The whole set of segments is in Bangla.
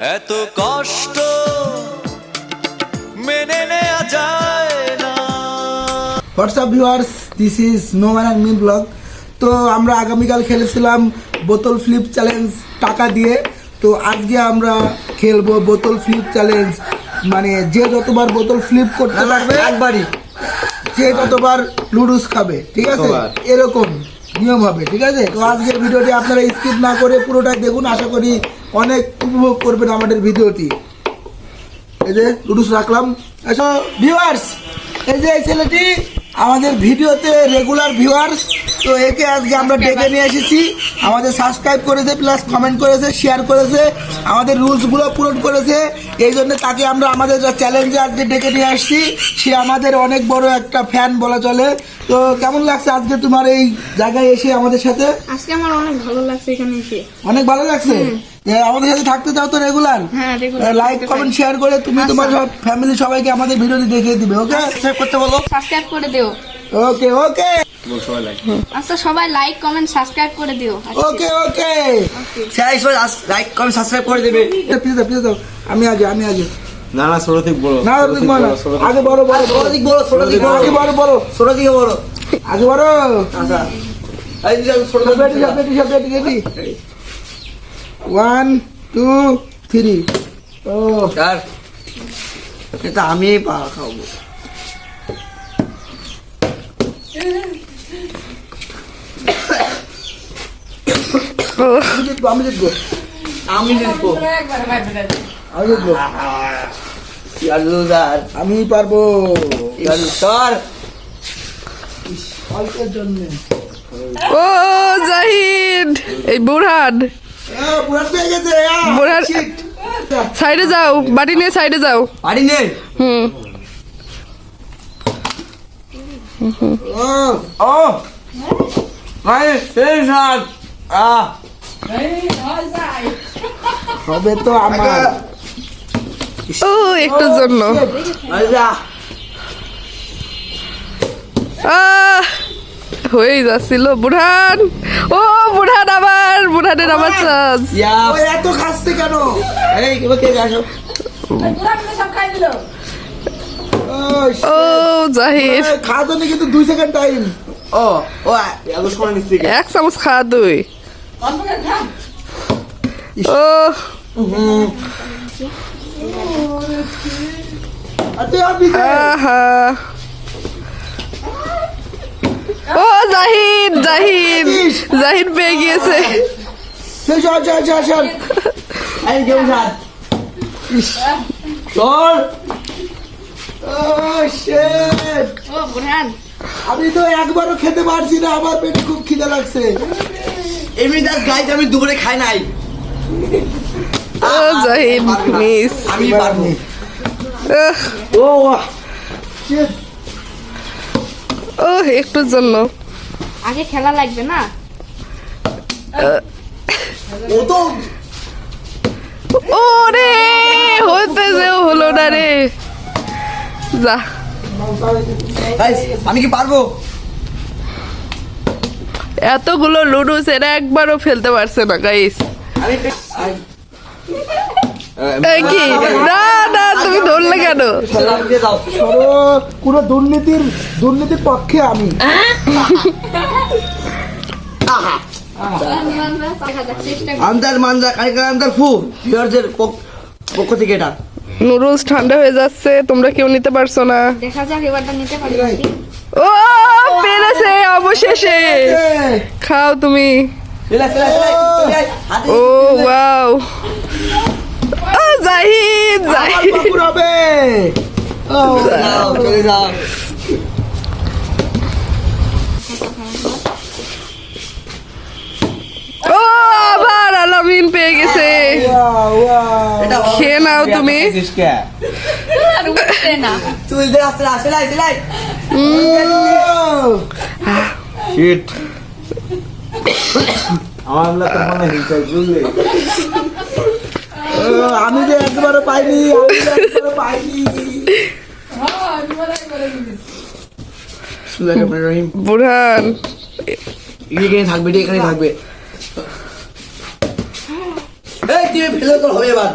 এত কষ্ট মেনে নেওয়া যায় না। WhatsApp viewers, this is no man and me blog. তো আমরা আগামীকাল খেলেছিলাম বোতল ফ্লিপ চ্যালেঞ্জ টাকা দিয়ে। তো আজকে আমরা খেলবো বোতল ফ্লিপ চ্যালেঞ্জ, মানে যে যতবার বোতল ফ্লিপ করতে পারবে একবারই, যে ততবার লুডুস খাবে, ঠিক আছে? এরকম নিয়ম হবে, ঠিক আছে? তো আজকের ভিডিওটি আপনারা স্কিপ না করে পুরোটাই দেখুন, আশা করি অনেক উপভোগ করবেন আমাদের ভিডিওটি। এই যে লুডুস রাখলাম। আচ্ছা ভিউয়ার্স, এই যে এই ছেলেটি আমাদের ভিডিওতে রেগুলার ভিউয়ার্স, তো একে আজকে আমরা ডেকে নিয়ে এসেছি। আমাদের সাবস্ক্রাইব করেছে, প্লাস কমেন্ট করেছে, শেয়ার করেছে, আমাদের রুলসগুলো পূরণ করেছে। এই জন্য তাকে আমরা আমাদের চ্যালেঞ্জে আজকে ডেকে নিয়ে আসছি। সে আমাদের অনেক বড় একটা ফ্যান বলা চলে। তো কেমন লাগছে আজকে তোমার এই জায়গায় এসে আমাদের সাথে? আজকে আমার অনেক ভালো লাগছে এখানে এসে। অনেক ভালো লাগছে। আমাদের সাথে থাকতে চাও তো রেগুলার? হ্যাঁ, রেগুলার। লাইক কমেন্ট শেয়ার করে তুমি তোমার সব ফ্যামিলি সবাইকে আমাদের ভিডিওটি দেখিয়ে দিবে। ওকে, সাবস্ক্রাইব করতে বলো। সাবস্ক্রাইব করে দিও। ওকে ওকে আচ্ছা সবাই লাইক কমেন্ট সাবস্ক্রাইব করে দিও। ওকে ওকে লাইক কমেন্ট সাবস্ক্রাইব করে দেবে। প্লিজ দাও। আমি আগে না না ছোট থেকে বড়, না আগে বড় ছোট দিক বড়, ছোট দিক বড়, আগে বড় ছোট দিকে বড়, আগে বড়। আচ্ছা এই যে ছোট রেডি 1 2 3। ও স্যার এটা আমি পা খাবো। আমি জিতবো আমি পারবো স্যার অল্পের জন্য। ও জাহিদ, এই বুরহান পুরান পেয়ে গেছে। বুরহান সাইডে যাও, বাটি নিয়ে সাইডে যাও। পারি নেই। হুম ও ও ভাই সেই স্যার হবে তো আমার। ও একটুর জন্য আচ্ছা হয়েই যাচ্ছিল। বুরহান, ও বুরহান, বুরহানের আবার চান্স। ও এত খাচ্ছে কেন? এই কে আসো ও জাহিদ, খাওয়ার জন্য কিন্তু 2 সেকেন্ড টাইম। ও ও এত সময় নিচ্ছি 1 চামচ খা তুই। ও আহা, ও জাহিদ পেয়ে গিয়েছে। চল এই কেউ স্যার চল। ও বুরহান, আমি তো একবারও খেতে পারছি না, আমার পেটে খুব খিদে লাগছে। এমনি জাস্ট গাইজ আমি দুপুরে খাই নাই। ও জাহিদ মিস। আমি পারবো। ও ও একটুর জন্য। আগে খেলা লাগবে না? ও তো ও রে, হতে যেও হলো না রে। যা, গাইজ আমি কি পারবো? এতগুলো লুডুস এরা একবারও ফেলতে পারছে না গাইস। আমি কি না না, তুমি ধরলে কেন? দিয়ে দাও। পুরো দুর্নীতির পক্ষে আমি। আন্দার মানজা কারিগর আন্দার ফু ভিউয়ারদের পক্ষ থেকে এটা নুডলস ঠান্ডা হয়ে যাচ্ছে, তোমরা কেউ নিতে পারছো না। দেখা যাক এবারটা নিতে পারি নাকি। ও পেরেছে অবশেষে। খাও তুমি। ও ওয়াও, ও জাহিদ আমার বাবুর হবে। ও চলে যাও। ও আবার আলামিন পেয়ে গেছে। খেয়ে নাও তুমি। আর উঠছে না। চুল দে আসতে আসে লাই লাই শিট আমরা তো মনে হিসাব বুঝলে। আমি যে একবারও পাইনি। বুরহান এখানে থাকবে, এখানে থাকবে। এই তুমি ফেলে তো হবে এবার।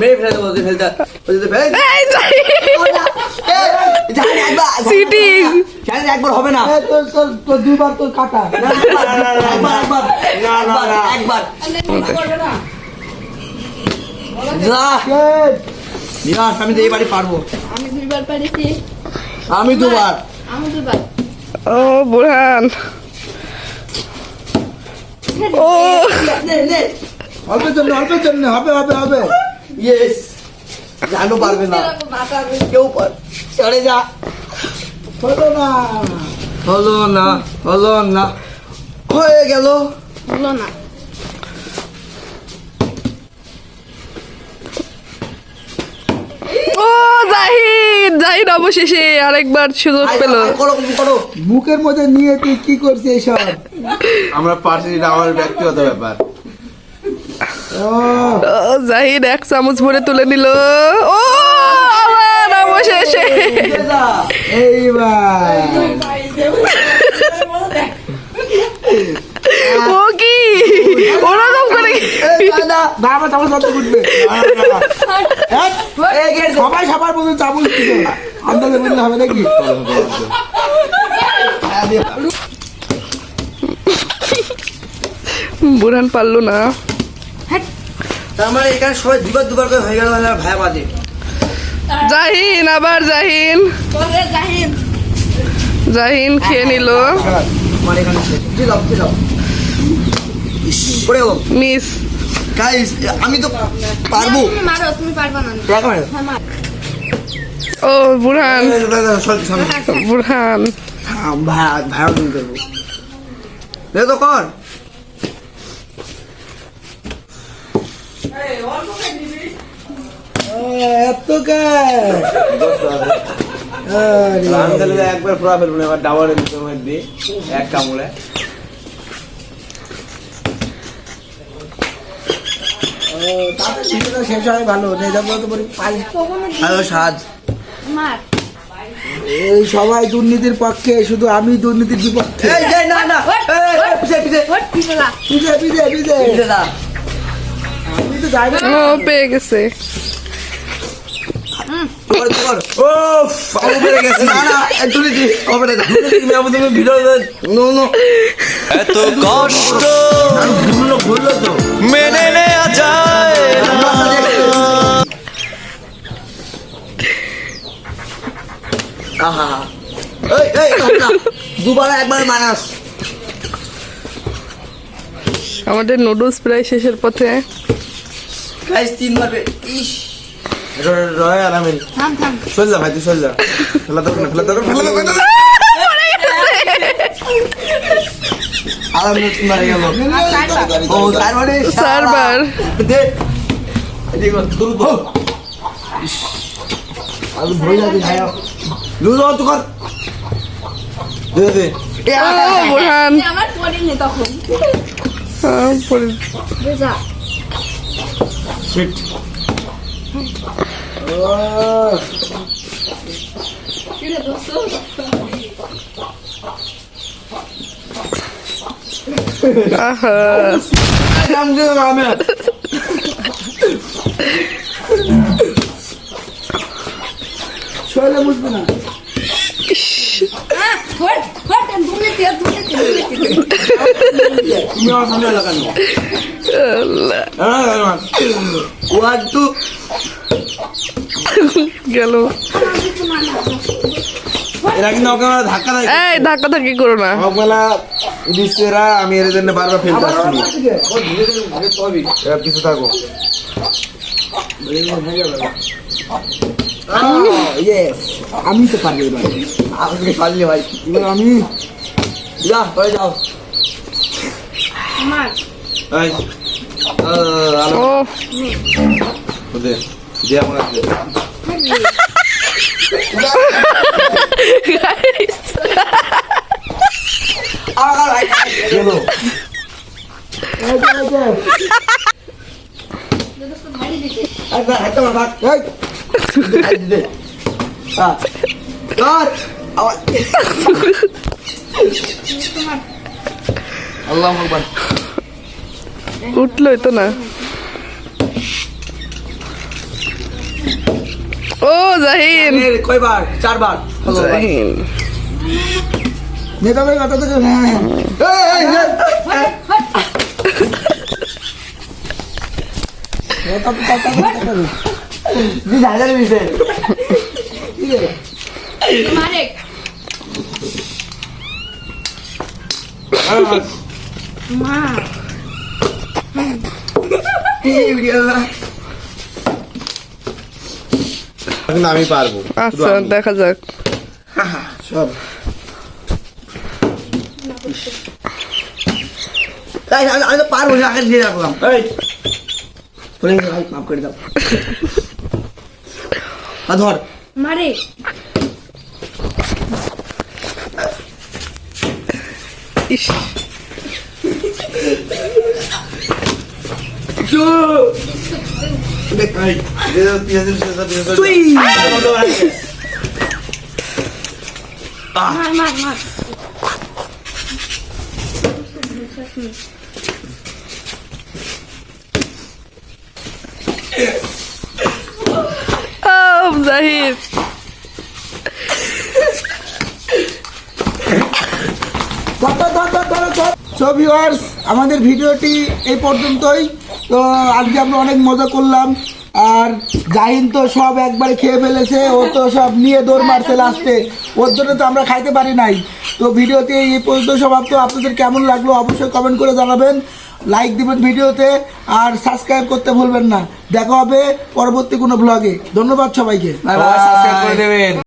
মেরে ফেলে দেবো ফেলতে ফেলে এই জাহিদ একবার চিটিং জানি একবার হবে না তোর দুবার তোর কাটা একবার যা নিরাশ আমি তো এই বাড়ি পারবো আমি দুইবার পারিছি আমি দুবার আমি দুইবার ও বুরহান ও অল্পের জন্য হবে ইয়েস জানো পারবে না কেউ চলে যা হলো না হলো না হয়ে গেল হলো না ও জাহিদ অবশেষে আরেকবার সুযোগ পেল করো মুখের মধ্যে নিয়ে তুই কি করছিস এইসব আমরা পারছি, এটা আমার ব্যক্তিগত ব্যাপার। ও ও জাহিদ এক চামচ ভরে তুলে নিল ও আবার অবশেষে এইবার ও কি ওরকম করে বাবা চামচ বন্ধ করবে সবাই সবার মধ্যে চামচ দিবে আন্দাজে বললে হবে নাকি বুরহান পারলো না তার মানে এখানে সবাই দুবার করে হয়ে গেল ভাই বাদে জাহিন আবার জাহিন পরে জাহিদ জাহিন খেয়ে নিল আমার এখানে চিলাও পড়ে গেল মিস গাইস আমি তো পারবো তুমি মারো তুমি পারবা না দেখা মানে হ্যাঁ মার ও বুরহান বুরহান ভাই তুমি করবো দে তো কর এত কে আমি তাহলে একবার পুরা ফেলবো না, এবার ডাবল দিই এক কামড়ে। শেষ হয় ভালো নিয়ে যাবো তো হ্যালো সাজ মার এই সবাই দুর্নীতির পক্ষে শুধু আমি দুর্নীতির বিপক্ষে এই যে না পিছে ওট পিছলা পিছে পিছে না আমি তো যাই না ও পেয়ে গেছে কর আমি পেরে গেছি না একটু দিদি হবে না তুমি আমাদের ভিডিও নো এত কষ্ট ভুললো তো মেনে নেওয়া যায় না। আহা এই দুবার একবার মানাস আমাদের নুডলস প্রায় শেষের পথে গাইস তিনবার ইস রয় আর আমি থাম চল যা ভাই, তুই চল যা। ফেলা তো আলাম মারা গেল ও তার মানে চারবার দে দেখো তুলবো আমি ভয় লাগে ভাই লুলো তো কর দে ও বুরহান আমার পড়িনি তখন যা শিট। আহা নাম যে আমি শরীরে বুঝবে না দুর্নীতি তুমি আমার সামনে লাগানো ওয়ান টু গেল এরা কিন্তু ওকে আমরা ধাক্কা দেয়। এই ধাক্কা ধাক্কি করো না সকালবেলা দিচ্ছেরা, আমি এর জন্য বারবার ফেলতে আসছি। এবার কিছু থাকো ইয়েস আমি তো পারবো এবার আপনি পারলি ভাই এবার আমি যা হয়ে যাও মার এই, আলো ও দে দিয়া মনে আছে। চলো একবার হাতে মার ভাগ এই দে হ্যাঁ কর আবার আল্লাহু আকবার উঠলোই তো না ও জাহিন কয়বার 4 বার জাহিন নেতা কথা থেকে হ্যাঁ মারে মা কিন্তু আমি পারবো আচ্ছা দেখা যাক সব আমি তো পারবো না, আগে দিয়ে রাখলাম। এই বলে ভাই মাফ করে দাও। ধর মারে ইস তুই মার মার মার জাহিন সো ভিউয়ার্স আমাদের ভিডিওটি এই পর্যন্তই। তো আজকে আমরা অনেক মজা করলাম, আর জাহিন তো সব একবারে খেয়ে ফেলেছে, ও তো সব নিয়ে দৌড় মারছে লাস্টে, ওর জন্য তো আমরা খাইতে পারি নাই। তো ভিডিওতে এই পর্যন্ত সমাপ্ত। আপনাদের কেমন লাগলো অবশ্যই কমেন্ট করে জানাবেন, লাইক দিবেন ভিডিওতে, আর সাবস্ক্রাইব করতে ভুলবেন না। দেখা হবে পরবর্তী কোনো ব্লগে। ধন্যবাদ সবাইকে। সাবস্ক্রাইব করে দেবেন।